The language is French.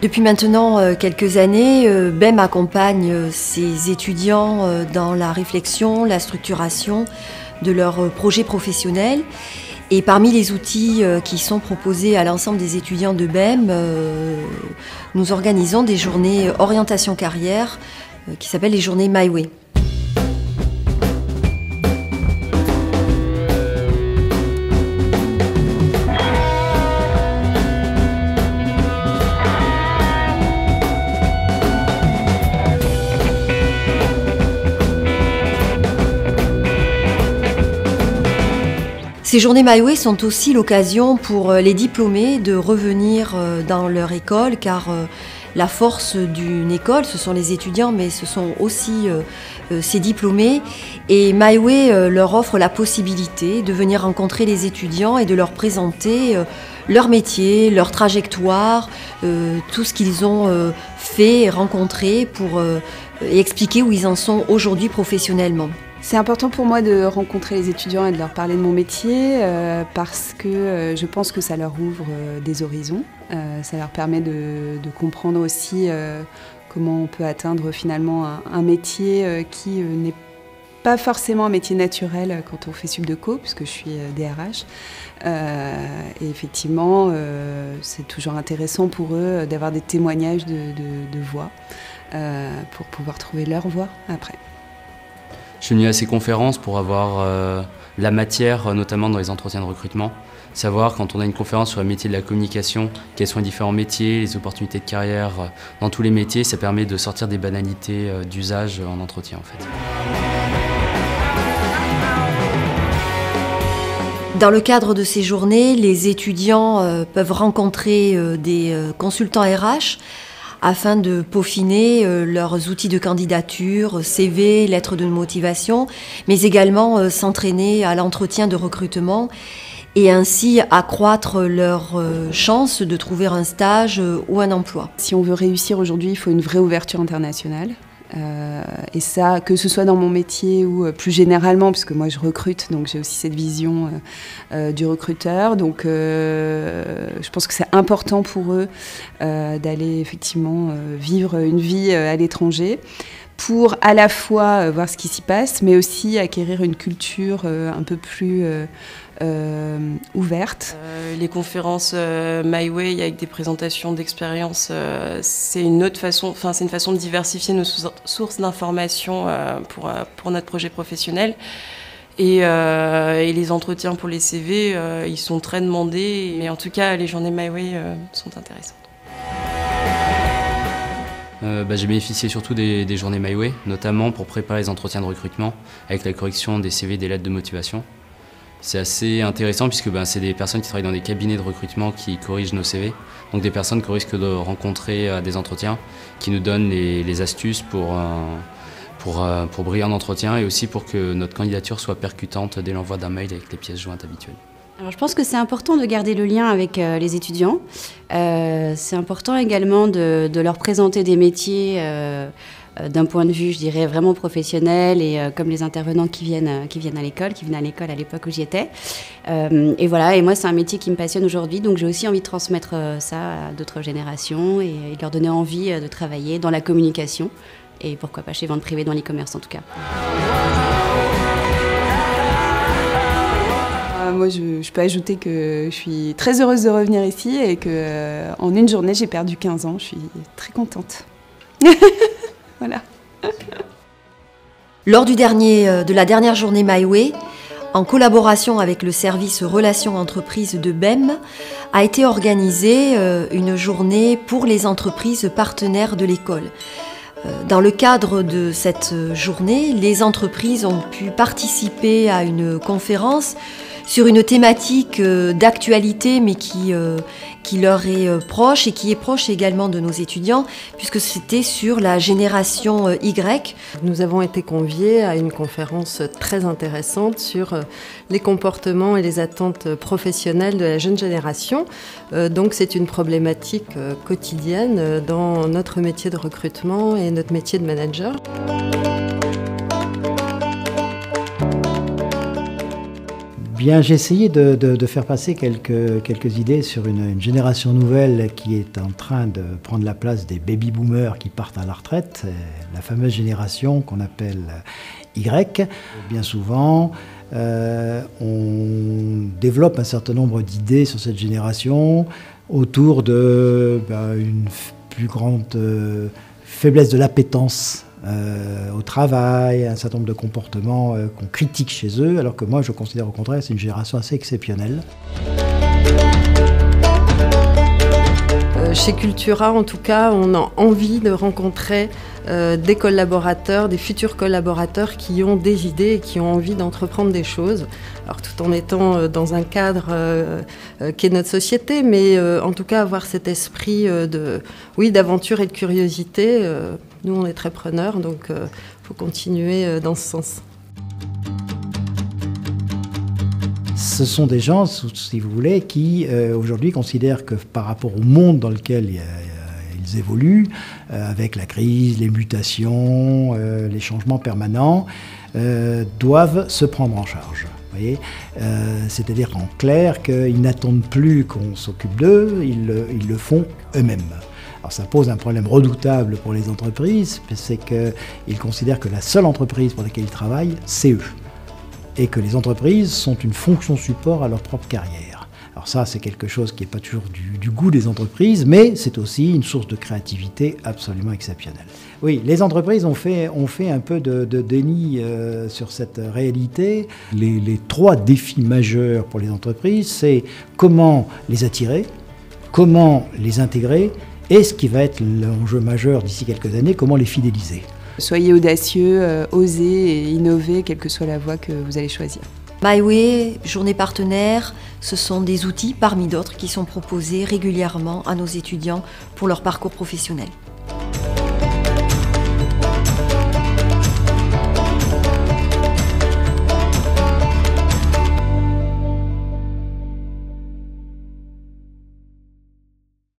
Depuis maintenant quelques années, BEM accompagne ses étudiants dans la réflexion, la structuration de leurs projets professionnels. Et parmi les outils qui sont proposés à l'ensemble des étudiants de BEM, nous organisons des journées orientation carrière qui s'appellent les journées My Way. Ces journées My Way sont aussi l'occasion pour les diplômés de revenir dans leur école, car la force d'une école, ce sont les étudiants, mais ce sont aussi ces diplômés. Et My Way leur offre la possibilité de venir rencontrer les étudiants et de leur présenter leur métier, leur trajectoire, tout ce qu'ils ont fait et rencontré pour expliquer où ils en sont aujourd'hui professionnellement. C'est important pour moi de rencontrer les étudiants et de leur parler de mon métier parce que je pense que ça leur ouvre des horizons. Ça leur permet de comprendre aussi comment on peut atteindre finalement un métier qui n'est pas forcément un métier naturel quand on fait Subdeco, puisque je suis DRH. Et effectivement, c'est toujours intéressant pour eux d'avoir des témoignages de voix pour pouvoir trouver leur voix après. Je suis venu à ces conférences pour avoir la matière, notamment dans les entretiens de recrutement. Savoir, quand on a une conférence sur le métier de la communication, quels sont les différents métiers, les opportunités de carrière dans tous les métiers, ça permet de sortir des banalités d'usage en entretien en fait. Dans le cadre de ces journées, les étudiants peuvent rencontrer des consultants RH afin de peaufiner leurs outils de candidature, CV, lettres de motivation, mais également s'entraîner à l'entretien de recrutement et ainsi accroître leurs chances de trouver un stage ou un emploi. Si on veut réussir aujourd'hui, il faut une vraie ouverture internationale. Et ça, que ce soit dans mon métier ou plus généralement, puisque moi je recrute, donc j'ai aussi cette vision du recruteur. Donc je pense que c'est important pour eux d'aller effectivement vivre une vie à l'étranger pour à la fois voir ce qui s'y passe, mais aussi acquérir une culture un peu plus ouverte. Les conférences My Way avec des présentations d'expérience, c'est une autre façon, c'est une façon de diversifier nos sources d'informations pour notre projet professionnel. Et les entretiens pour les CV, ils sont très demandés. Mais en tout cas, les journées My Way sont intéressantes. J'ai bénéficié surtout des journées My Way, notamment pour préparer les entretiens de recrutement avec la correction des CV et des lettres de motivation. C'est assez intéressant puisque c'est des personnes qui travaillent dans des cabinets de recrutement qui corrigent nos CV. Donc des personnes qu'on risque de rencontrer à des entretiens, qui nous donnent les astuces pour briller en entretien et aussi pour que notre candidature soit percutante dès l'envoi d'un mail avec les pièces jointes habituelles. Alors, je pense que c'est important de garder le lien avec les étudiants. C'est important également de leur présenter des métiers d'un point de vue, je dirais, vraiment professionnel et comme les intervenants qui viennent à l'école, qui venaient à l'école à l'époque où j'y étais. Et voilà, et moi c'est un métier qui me passionne aujourd'hui, donc j'ai aussi envie de transmettre ça à d'autres générations et de leur donner envie de travailler dans la communication et pourquoi pas chez vente privée dans l'e-commerce en tout cas. Moi, je peux ajouter que je suis très heureuse de revenir ici et qu'en une journée, j'ai perdu 15 ans. Je suis très contente. Voilà. Lors de la dernière journée My Way, en collaboration avec le service Relations Entreprises de BEM, a été organisée une journée pour les entreprises partenaires de l'école. Dans le cadre de cette journée, les entreprises ont pu participer à une conférence sur une thématique d'actualité, mais qui leur est proche et qui est proche également de nos étudiants, puisque c'était sur la génération Y. Nous avons été conviés à une conférence très intéressante sur les comportements et les attentes professionnelles de la jeune génération. Donc c'est une problématique quotidienne dans notre métier de recrutement et notre métier de manager. Bien, j'ai essayé de faire passer quelques idées sur une génération nouvelle qui est en train de prendre la place des baby-boomers qui partent à la retraite, la fameuse génération qu'on appelle Y. Bien souvent, on développe un certain nombre d'idées sur cette génération autour d'une plus grande faiblesse de l'appétence au travail, un certain nombre de comportements qu'on critique chez eux, alors que moi je considère au contraire que c'est une génération assez exceptionnelle. Chez Cultura, en tout cas, on a envie de rencontrer des collaborateurs, des futurs collaborateurs qui ont des idées et qui ont envie d'entreprendre des choses. Alors tout en étant dans un cadre qui est notre société, mais en tout cas avoir cet esprit d'aventure et de curiosité. Nous, on est très preneurs, donc il faut continuer dans ce sens. Ce sont des gens, si vous voulez, qui aujourd'hui considèrent que par rapport au monde dans lequel ils évoluent, avec la crise, les mutations, les changements permanents, doivent se prendre en charge. Vous voyez, c'est-à-dire en clair qu'ils n'attendent plus qu'on s'occupe d'eux, ils le font eux-mêmes. Alors ça pose un problème redoutable pour les entreprises, c'est qu'ils considèrent que la seule entreprise pour laquelle ils travaillent, c'est eux. Et que les entreprises sont une fonction support à leur propre carrière. Alors ça, c'est quelque chose qui n'est pas toujours du goût des entreprises, mais c'est aussi une source de créativité absolument exceptionnelle. Oui, les entreprises ont fait un peu de déni sur cette réalité. Les trois défis majeurs pour les entreprises, c'est comment les attirer, comment les intégrer, et ce qui va être l'enjeu majeur d'ici quelques années, comment les fidéliser. Soyez audacieux, osez et innovez, quelle que soit la voie que vous allez choisir. MyWay, Journée Partenaire, ce sont des outils parmi d'autres qui sont proposés régulièrement à nos étudiants pour leur parcours professionnel.